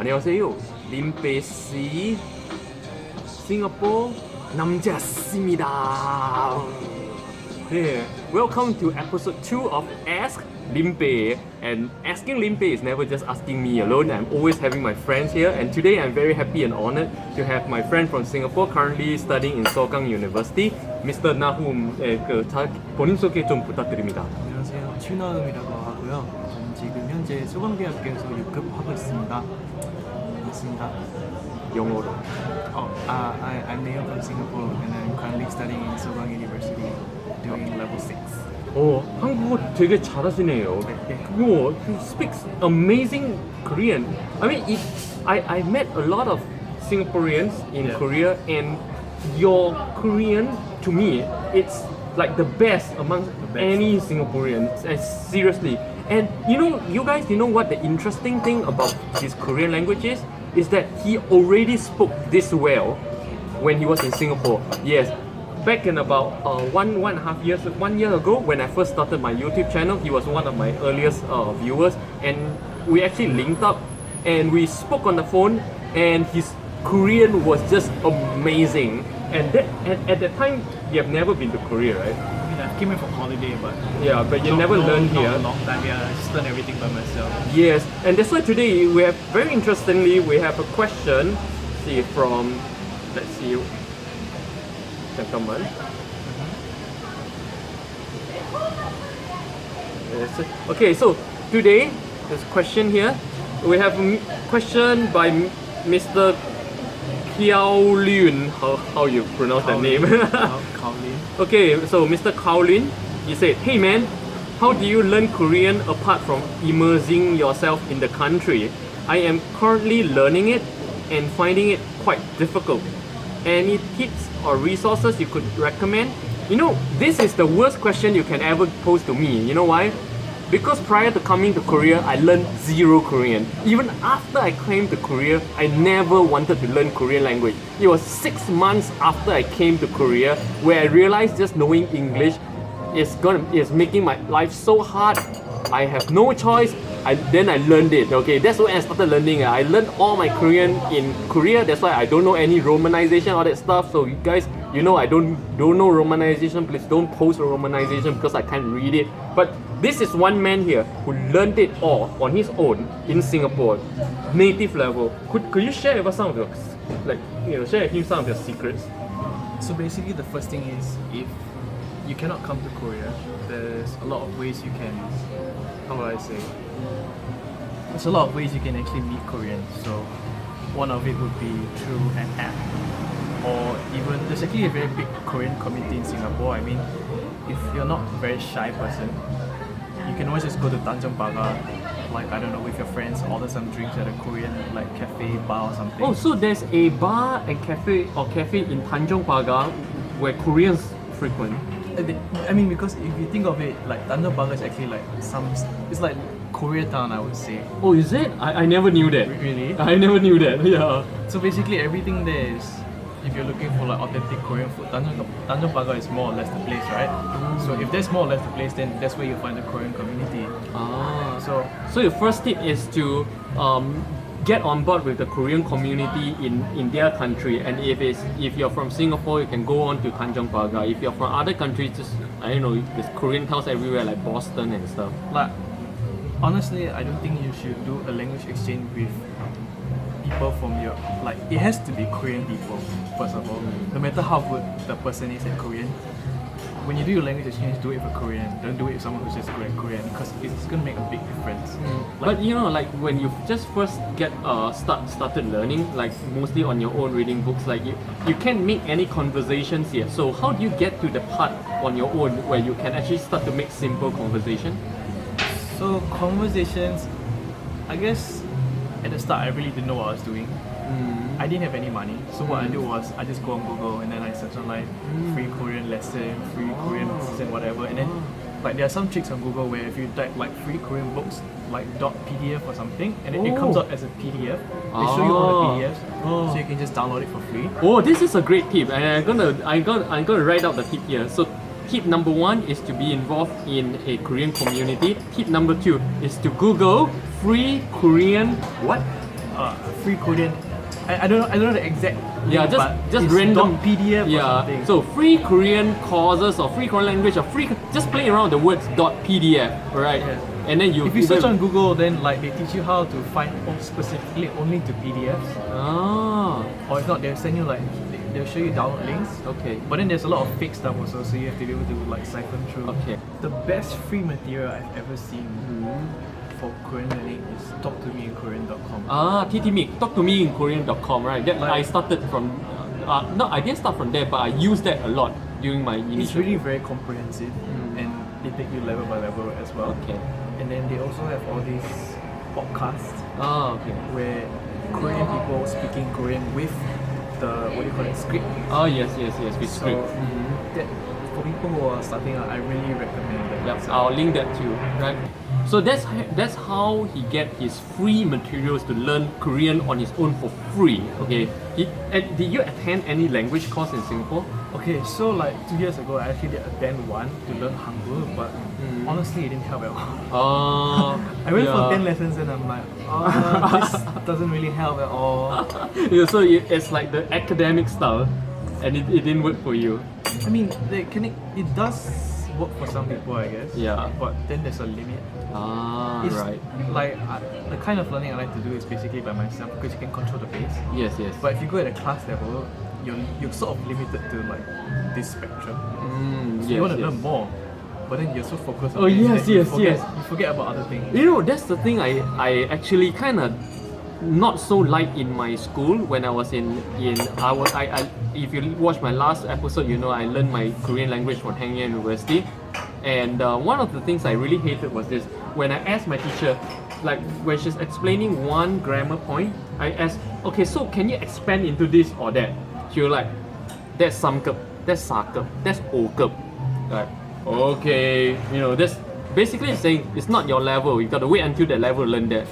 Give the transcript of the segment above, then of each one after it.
안녕하세요. Limpeh C Singapore 남자입니다. Yeah. Welcome to episode 2 of Ask Limpeh. And asking Limpeh is never just asking me alone. I'm always having my friends here. And today I'm very happy and honored to have my friend from Singapore currently studying in Sokang University, Mr. Nahum. 본인 소개 좀 부탁드립니다. 안녕하세요. 최나음이라고 하고요. 저는 지금 현재 소방대학교에서 6급 하고 있습니다. 반갑습니다. 영어로. I'm Nahum from Singapore and I'm currently studying in Sobang University doing level 6. 한국어 되게 잘하시네요. 그리고 he speaks amazing Korean. I mean, I met a lot of Singaporeans in Korea, and your Korean, to me, it's like the best among any Singaporean. Seriously. And you guys, what the interesting thing about his Korean language is that he already spoke this well when he was in Singapore. Yes. Back in about 1 year ago, when I first started my YouTube channel, he was one of my earliest viewers, and we actually linked up and we spoke on the phone, and his Korean was just amazing. And at that time, you have never been to Korea, right? I mean, I came here for holiday, but you never learned here. Not a long time. Yeah, I just learned everything by myself. Yes, and that's why today we have, very interestingly, we have a question. From, let's see, gentlemen. Yes. Okay, so today there's a question here. We have a question by Mr. Kyaw Lwin. How you pronounce that name? Kyaw Lwin. Okay, so Mr. Kyaw Lwin, he said, "Hey man, how do you learn Korean apart from immersing yourself in the country? I am currently learning it and finding it quite difficult. Any tips or resources you could recommend?" This is the worst question you can ever pose to me. You know why? Because prior to coming to Korea, I learned zero Korean. Even after I came to Korea, I never wanted to learn Korean language. It was 6 months after I came to Korea where I realized just knowing English is making my life so hard. I have no choice. Then I learned it. Okay, that's when I started learning. I learned all my Korean in Korea. That's why I don't know any romanization, all that stuff. So you guys, I don't know romanization. Please don't post romanization because I can't read it. But this is one man here who learned it all on his own in Singapore, native level. Could you share with us some of your, share with him some of your secrets? So basically, the first thing is, if you cannot come to Korea, there's a lot of ways you can, how would I say? There's a lot of ways you can actually meet Koreans. So one of it would be through an app, or even there's actually a very big Korean community in Singapore. I mean, if you're not a very shy person, you can always just go to Tanjong Pagar, with your friends, order some drinks at a Korean cafe, bar or something. Oh, so there's a bar and cafe in Tanjong Pagar where Koreans frequent. I mean, because if you think of it, Tanjong Pagar is actually it's like Koreatown, I would say. Oh, is it? I never knew that. Really? I never knew that, yeah. So basically everything there is, if you're looking for authentic Korean food, Tanjong Pagar is more or less the place, right? So if there's more or less the place, then that's where you find the Korean community. So your first tip is to get on board with the Korean community in their country, and if you're from Singapore, you can go on to Tanjong Pagar. If you're from other countries, just there's Korean towns everywhere like Boston and stuff. Honestly, I don't think you should do a language exchange with people from your it has to be Korean people first of all. No matter how good the person is at Korean, when you do your language exchange, do it with a Korean. Don't do it with someone who's just good at Korean, because it's gonna make a big difference. But when you just first get started learning, mostly on your own reading books, you can't make any conversations yet. So how do you get to the part on your own where you can actually start to make simple conversation? So conversations, I guess at the start I really didn't know what I was doing. I didn't have any money, so what I do was I just go on Google and then I search on free Korean lesson, free Korean lesson, whatever, and then there are some tricks on Google where if you type free Korean books .pdf or something, and then it comes out as a PDF. They show you all the PDFs, so you can just download it for free. Oh, this is a great tip, and I'm gonna write out the tip here. So tip number 1 is to be involved in a Korean community. Tip number 2 is to Google free Korean what? free Korean. I don't know the exact. Yeah, link, but just it's random .pdf or Yeah, something. so free Korean courses or free Korean language or free. Just play around the words .pdf, right? Yeah. And then you. If you search on Google, then like they teach you how to find specifically only to PDFs. Ah, Or if not, they'll send you like they'll show you download links. okay. But then there's a lot of fake stuff also, so you have to be able to like siphon through. Okay. The best free material I've ever seen for Korean learning is talktomeinkorean.com. Ah, TTMe, talk to me in Korean.com, right? That Like- I started from. No, I didn't start from there, but I used that a lot during my initial. It's really very comprehensive and they take you level by level as well. Okay. And then they also have all these podcasts Ah, okay. where Korean people speaking Korean with the what do you call it, script. Oh yes, with So script. that for people who are starting out, I really recommend that. Yep, So, I'll link that too, right? So that's how he get his free materials to learn Korean on his own for free. Okay. Did you attend any language course in Singapore? okay, so like 2 years ago, I actually did attend one to learn Hangul, but honestly, it didn't help at all. I went for 10 lessons and I'm like, this doesn't really help at all. Yeah, so it's like the academic style, and it didn't work for you. I mean, it does work for some people, I guess. Yeah. But then there's a limit. Ah, It's right. like the kind of learning I like to do is basically by myself because you can control the pace. Yes. But if you go at a class level, you're sort of limited to like this spectrum. So you want to learn more, but then you're so focused on Oh, this yes, that yes. you forget about other things. You know, that's the thing I actually kind of not so like in my school when I was in I if you watch my last episode, you know I learned my Korean language from Hanyang University, and one of the things I really hated was this. When I asked my teacher, like when she's explaining one grammar point, I asked, okay, so can you expand into this or that? She was like, that's samkep, that's sakep, that's okep. Like, okay, you know, that's basically saying it's not your level. You got to wait until that level to learn that.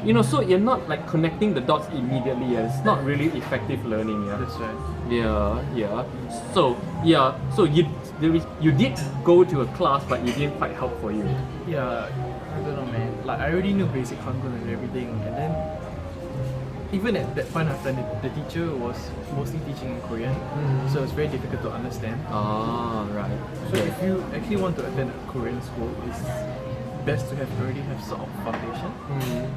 You know, so you're not like connecting the dots immediately. Yeah. It's not really effective learning. Yeah. That's right. Yeah. So you did go to a class, but it didn't quite help for you. Yeah, I don't know, man. Like I already knew basic Hangul and everything, and then even at that point of time, the teacher was mostly teaching in Korean, so it's very difficult to understand. Ah, right. So if you actually want to attend a Korean school, it's best to already have sort of foundation,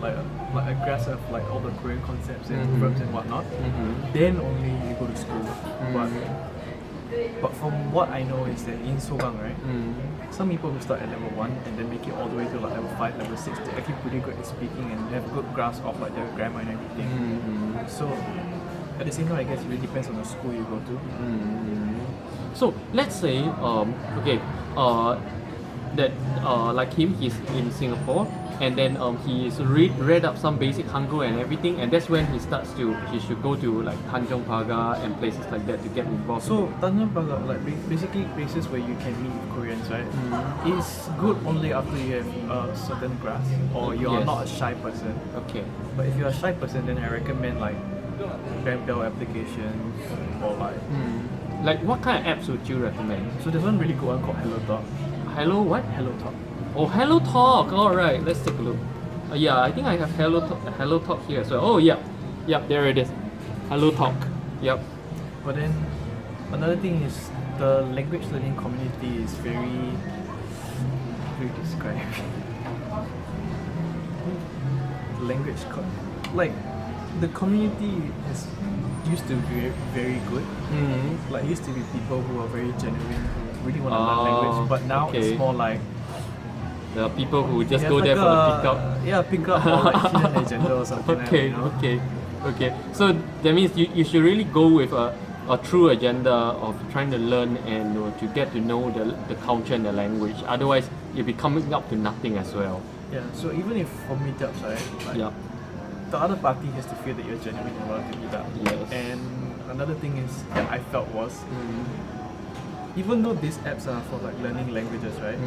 like a grasp of like all the Korean concepts and verbs and whatnot. Then only you go to school. But from what I know is that in Sogang, right, some people who start at level 1 and then make it all the way to like level 5, level 6, they're actually pretty good at speaking and have good grasp of like their grammar and everything. So at the same time, I guess it really depends on the school you go to. So let's say that like him, he's in Singapore, and then he's read up some basic Hangul and everything, and that's when he should go to like Tanjong Pagar and places like that to get involved. So Tanjong Pagar, like basically places where you can meet with Koreans, right? Is good only after you have a certain grasp or you are Yes. not a shy person. Okay. But if you're a shy person, then I recommend like Bell applications or like. Like what kind of apps would you recommend? So there's one really good one called Hello Talk. Hello what? Hello Talk. Oh, Hello Talk. All right, let's take a look. Yeah, I think I have Hello Talk here as well. Oh, yeah, there it is. Hello Talk. Yep. But then another thing is the language learning community is very describe. Like the community used to be very good. Like used to be people who are very genuine, who really want to learn language. But now okay. it's more like The people who just they go have there like for the pickup. Yeah, pickup or like hidden agenda or something like that. You know? Okay. So that means you should really go with a true agenda of trying to learn and to get to know the culture and the language. Otherwise, you'll be coming up to nothing as well. Yeah. So even if for meetups, right? Like, Yeah. the other party has to feel that you're genuine and willing to meet up. Yes. And another thing is that I felt was, even though these apps are for like learning languages, right?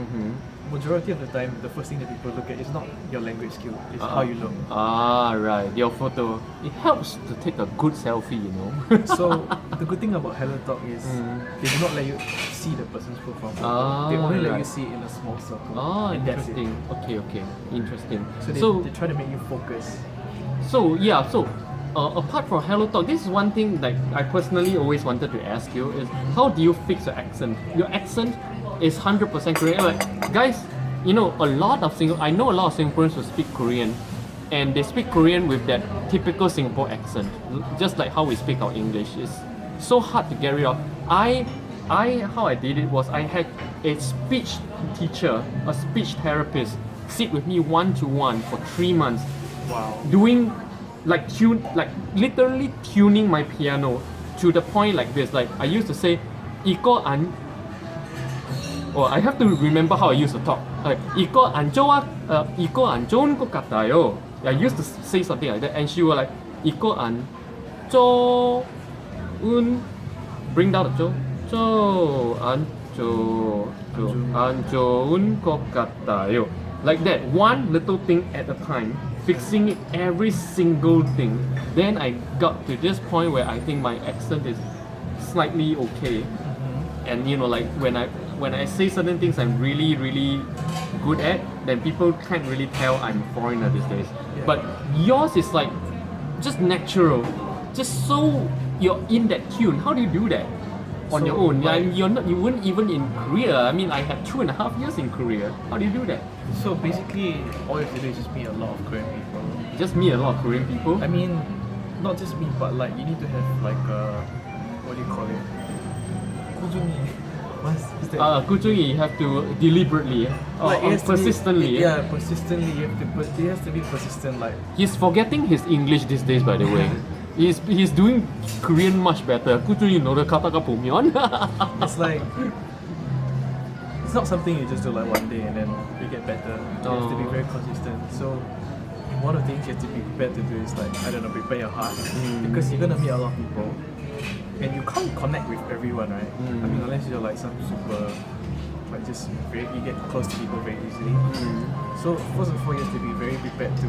Majority of the time, the first thing that people look at is not your language skill, it's how you look. Ah, right. Your photo. It helps to take a good selfie, you know. So the good thing about Hello Talk is they do not let you see the person's profile photo. Ah, They only let you right. see it in a small circle. Ah, and that's it. interesting. Okay. Interesting. So they try to make you focus. So yeah, apart from Hello Talk, this is one thing like I personally always wanted to ask you is how do you fix your accent? Your accent is 100% Korean. Like guys, you know I know a lot of Singaporeans who speak Korean, and they speak Korean with that typical Singapore accent, just like how we speak our English. It's so hard to get rid of. How I did it was I had a speech teacher, a speech therapist, sit with me one-to-one for 3 months, Wow. doing like literally tuning my piano to the point like this. Like I used to say, "Iko an," or I have to remember how I used to talk. Like "Iko an joa, iko an joun ko katayo." I used to say something like that, and she was like, "Iko an jo un," bring down the jo, jo an jo an joun ko katayo. Like that, one little thing at a time, fixing it every single thing. Then I got to this point where I think my accent is slightly okay. And you know, like when I say certain things I'm really good at, then people can't really tell I'm foreigner these days. Yeah. But yours is like just natural, just so you're in that tune. How do you do that on So, your own? like- You weren't even in Korea. I mean, I had 2.5 years in Korea. How do you do that? So basically, all you have to do is just meet a lot of Korean people. Just meet a lot of Korean people. I mean, not just me, but like you need to have like a, what do you call it? 꾸준히. What's that? Kuchungi, you have to deliberately, Like, it has to be- persistently. persistently. You have to. It has to be persistent. Like He's forgetting his English these days, by the way. He's doing Korean much better. Kuchungi no kata ka pumion. it's like. It's not something you just do like one day and then you get better. You have to be very consistent. So one of the things you have to be prepared to do is like, I don't know, prepare your heart. Because you're gonna meet a lot of people. And you can't connect with everyone, right? I mean, unless you're like some super, like just very, you get close to people very easily. So first of all, you have to be very prepared to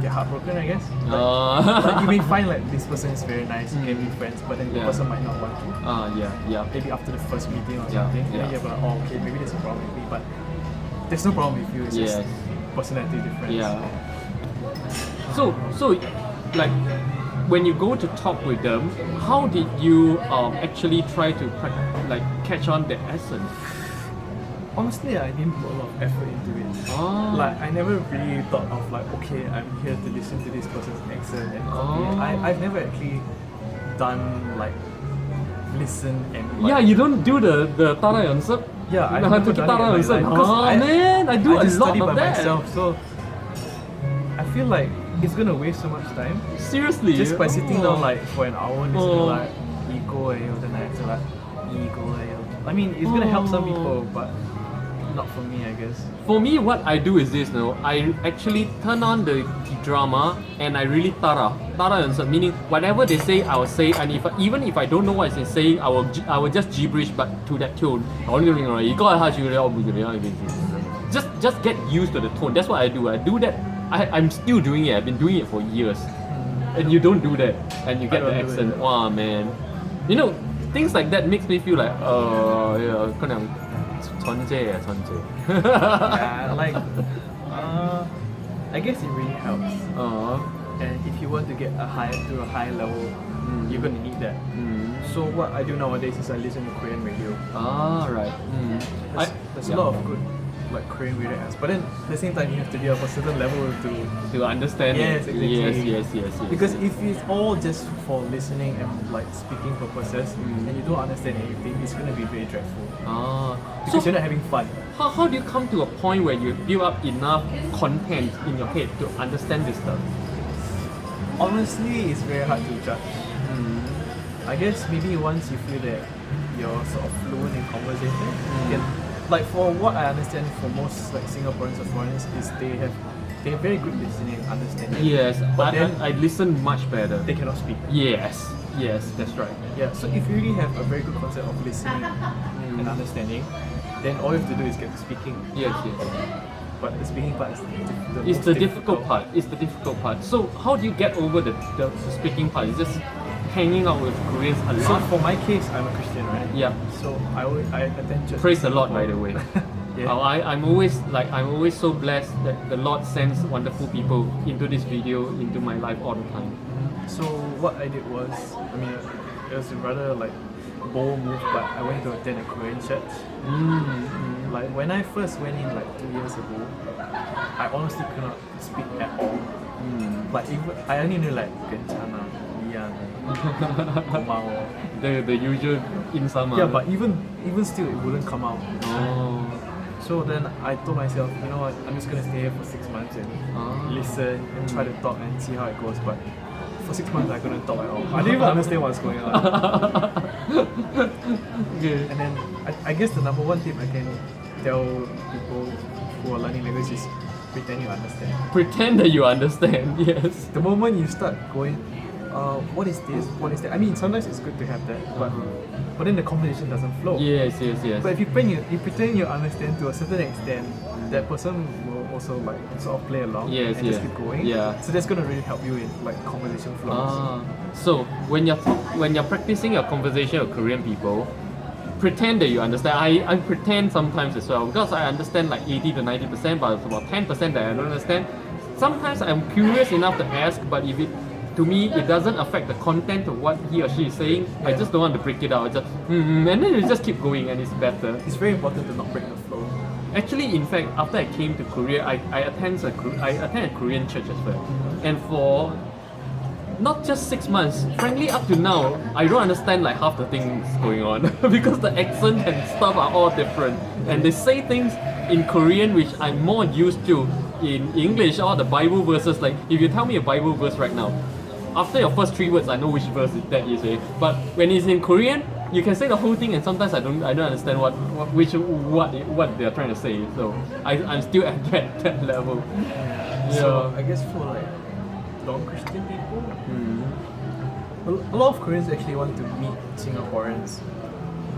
get heartbroken, I guess. Like you may find like this person is very nice, you can be friends, but then the Yeah. person might not want to. Yeah. Maybe after the first meeting or Yeah, something, yeah. then you're like, oh, okay, maybe there's a problem with me, but there's no problem with you. It's just Yes. personality difference. Yeah. So like when you go to talk with them, how did you actually try to like catch on the essence? Honestly, I didn't put a lot of effort into it. Ah. Like I never really thought of like, okay, I'm here to listen to this person's accent and copy it. Oh. I've never actually done like listen and like, Yeah, you don't do the Tara Yonsep. yeah, I've No, never to done it Tara in my Yonsep. life, 'cause Oh man, I do I a just lot study of by that. myself, so I feel like it's gonna waste so much time Seriously. just by sitting down like for an hour and listening Oh. like ego then I have to like ego I mean it's gonna help some people but not for me I guess. For me, what I do is this, I actually turn on the drama and I really tara Yonsep, meaning whatever they say, I will say, and even if I don't know what it's saying, I will just gibberish, but to that tune. Just get used to the tone. That's what I do. I do that. I'm still doing it. I've been doing it for years. And you don't do that, and you get the don't do accent. it. Wow, man. You know, things like that makes me feel like, yeah, 그냥 천재야, 천재. Yeah, like I guess it really helps. And if you want to get to a high level, you're gonna need that. So what I do nowadays is I listen to Korean radio. Right. There's a lot of good like Korean radio apps, but then at the same time you have to be of a certain level to understand Yes, it. exactly. Yes. because if it's all just for listening and like speaking purposes and you don't understand anything, it's gonna be very dreadful. Because you're not having fun. How do you come to a point where you build up enough content in your head to understand this stuff? Honestly, it's very hard to judge. I guess maybe once you feel that you're sort of fluent in conversation, you can, like for what I understand for most like Singaporeans or foreigners is they have very good listening and understanding. Yes, but then I listen much better. they cannot speak. Yes, that's right. Yeah, so if you really have a very good concept of listening and understanding, then all you have to do is get to speaking. Yes. But the speaking part is It's the difficult part. It's the difficult part. So how do you get over the speaking part? Is just hanging out with Koreans a So lot? for my case, I'm a Christian, right? Yeah. So I attend church. Praise the Lord, by the way. Yeah. I'm always so blessed that the Lord sends wonderful people into this video, into my life all the time. So what I did was, I mean, it was a rather like bold move, but I went to attend a Korean church. Like when I first went in like 2 years ago, I honestly could not speak at all. Like even I only knew like Genchana, Mian, Komao. The usual insama. Yeah, but even still, it wouldn't come out. Oh. So then I told myself, you know what, I'm just gonna stay here for 6 months and listen and try to talk and see how it goes. But for 6 months, I couldn't talk at all. I didn't even understand what's going on. Okay. And then I guess the number one tip I can tell people who are learning language is pretend you understand. Pretend that you understand. Yes. The moment you start going, what is this? What is that? I mean, sometimes it's good to have that, but then the conversation doesn't flow. Yes. But if you pretend you understand to a certain extent, that person will also like sort of play along and just keep going. Yeah. So that's gonna really help you in like conversation flows. So when you're practicing your conversation with Korean people, pretend that you understand. I pretend sometimes as well because I understand like 80 to 90%, but it's about 10% that I don't understand. Sometimes I'm curious enough to ask, but if it to me it doesn't affect the content of what he or she is saying, I just don't want to break it out. I just and then you just keep going and it's better. It's very important to not break the flow. Actually, in fact, after I came to Korea, I attend a Korean church as well, and for not just 6 months, frankly, up to now, I don't understand like half the things going on because the accent and stuff are all different, and they say things in Korean which I'm more used to in English or the Bible verses. Like if you tell me a Bible verse right now, after your first 3 words, I know which verse that is. But when it's in Korean, you can say the whole thing, and sometimes I don't understand what they're trying to say. So I'm still at that level. So I guess for like non-Christian people, a lot of Koreans actually want to meet Singaporeans.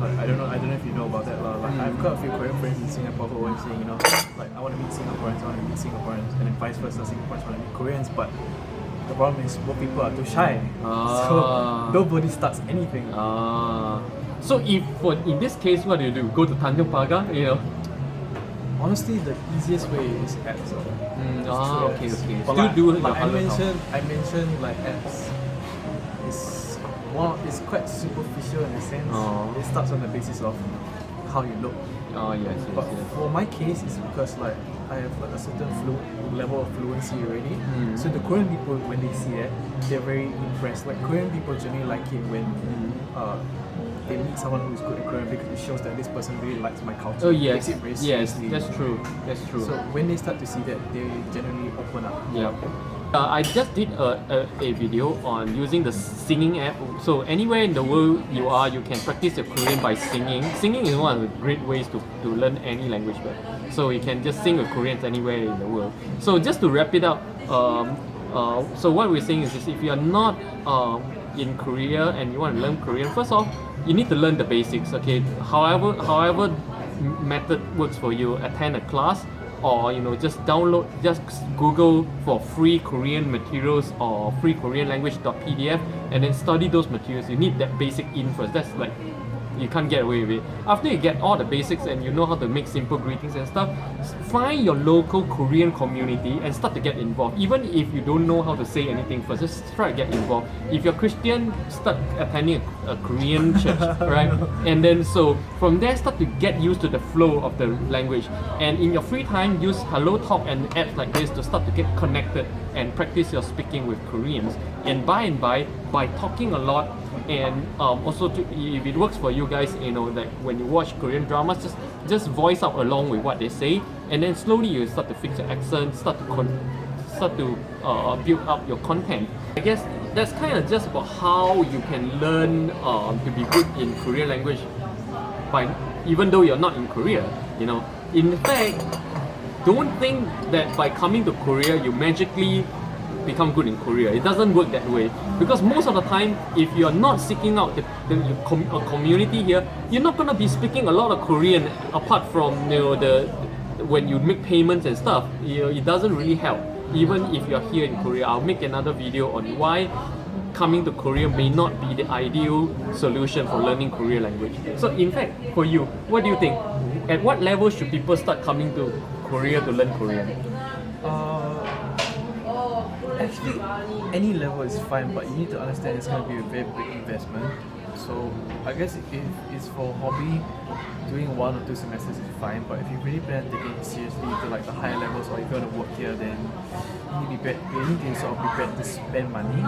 Like, I don't know if you know about that. Like I've got a few Korean friends in Singapore who are saying, you know, like I want to meet Singaporeans, and then vice versa, Singaporeans want to meet Koreans, but the problem is both people are too shy. So nobody starts anything. So in this case, what do you do? Go to Tanjong Pagar, you know? Honestly, the easiest way is apps. Okay. But Still like I mentioned like apps. It's quite superficial in a sense. It starts on the basis of how you look. Yes. But for my case, it's because like I have like a certain level of fluency already. So the Korean people, when they see that, they're very impressed. Like Korean people generally like it when they meet someone who's good at Korean because it shows that this person really likes my culture. Oh yes, Takes it very yes, seriously. that's true. So when they start to see that, they generally open up. Yeah. I just did a video on using the singing app. So anywhere in the world you are, you can practice your Korean by singing. Singing is one of the great ways to learn any language. So you can just sing with Koreans anywhere in the world. So just to wrap it up, so what we're saying is this: if you are not in Korea and you want to learn Korean, first off, you need to learn the basics. Okay, however method works for you, attend a class, or just Google for free Korean materials or free Korean language.pdf and then study those materials. You need that basic in first. That's like you can't get away with it. After you get all the basics and you know how to make simple greetings and stuff, find your local Korean community and start to get involved. Even if you don't know how to say anything first, just try to get involved. If you're Christian, start attending a Korean church, right? And then so from there, start to get used to the flow of the language. And in your free time, use Hello Talk and apps like this to start to get connected and practice your speaking with Koreans. And by talking a lot, and also if it works for you guys, like when you watch Korean dramas, just voice out along with what they say, and then slowly you start to fix your accent, start to build up your content. I guess that's kind of just about how you can learn to be good in Korean language even though you're not in Korea. In fact, don't think that by coming to Korea you magically become good in Korea. It doesn't work that way, because most of the time, if you're not seeking out a community here, you're not gonna be speaking a lot of Korean apart from when you make payments and stuff. It doesn't really help. Even if you're here in Korea, I'll make another video on why coming to Korea may not be the ideal solution for learning Korean language. So in fact, for you, what do you think? at what level should people start coming to Korea to learn Korean? Actually, any level is fine, but you need to understand it's going to be a very big investment. So I guess if it's for hobby, doing 1 or 2 semesters is fine. But if you really plan on taking it seriously to like the higher levels, or if you want to work here, then you need to sort of be prepared to spend money.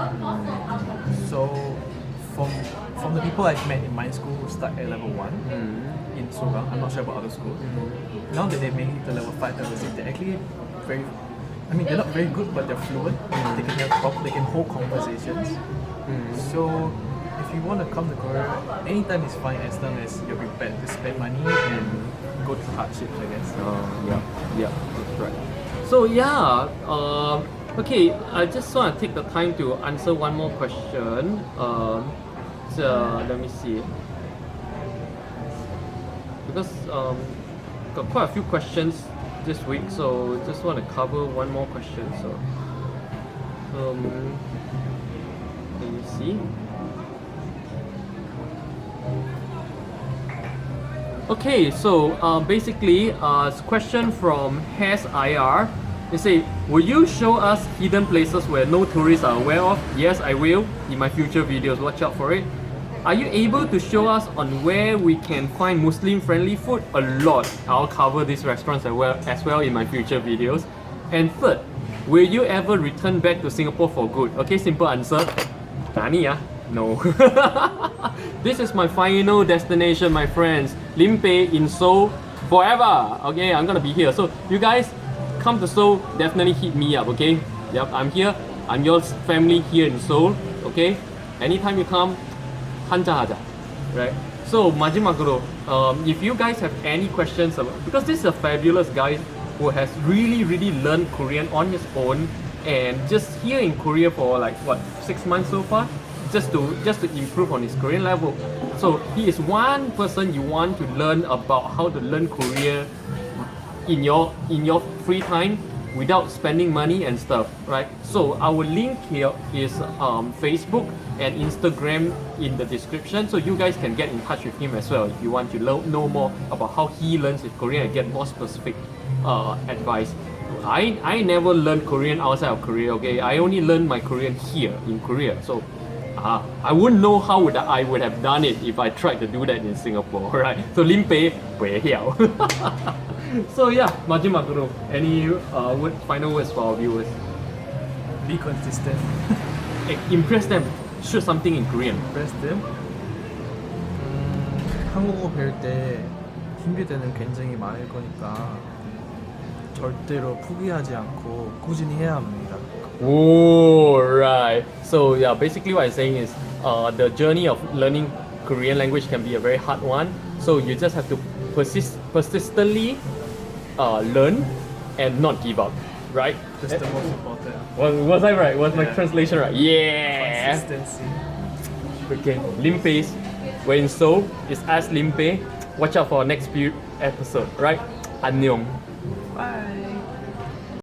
So from the people I've met in my school who start at level 1 in Seoul, I'm not sure about other schools. Now that they make it to level 5, level 6, they're actually very. I mean, they're not very good, but they're fluent. They can hold conversations. So if you want to come to Korea, anytime is fine as long as you're prepared to spend money and go through hardships, I guess. Yeah, that's right. So okay, I just want to take the time to answer one more question. So let me see. Because got quite a few questions this week, so just want to cover one more question. So let me see. Okay, so basically, question from Haz IR. They say, will you show us hidden places where no tourists are aware of? Yes, I will in my future videos. Watch out for it. Are you able to show us on where we can find Muslim-friendly food? A lot. I'll cover these restaurants as well in my future videos. And third, will you ever return back to Singapore for good? Okay, simple answer. Nani ah? No. This is my final destination, my friends. Limpeh in Seoul forever. Okay, I'm gonna be here. So you guys come to Seoul, definitely hit me up. Okay. Yep, I'm here. I'm your family here in Seoul. Okay. Anytime you come, 한잔하자. Right. So 마지막으로, if you guys have any questions about, because this is a fabulous guy who has really learned Korean on his own and just here in Korea for like what 6 months so far. Just to improve on his Korean level. So he is one person you want to learn about how to learn Korea in your free time without spending money and stuff, right? So our link here is Facebook and Instagram in the description, so you guys can get in touch with him as well if you want to know more about how he learns his Korean and get more specific advice. I never learned Korean outside of Korea, okay? I only learned my Korean here in Korea. So I wouldn't know how I would have done it if I tried to do that in Singapore, right? So Limpeh, So yeah, 마지막으로, any final words for our viewers? Be consistent. Impress them. Shoot something in Korean. Impress them. 한국어 배울 때 힘들 때는 굉장히 많을 거니까 절대로 포기하지 않고 꾸준히 해야 합니다. Oh, right. So yeah, basically what I'm saying is the journey of learning Korean language can be a very hard one. So you just have to persistently learn and not give up, right? That's the most important. Was I right? Was my translation right? Yeah. Consistency. Okay, Limpeh, we're in Seoul. It's us Limpeh. Watch out for our next few episode, right? 안녕. Bye.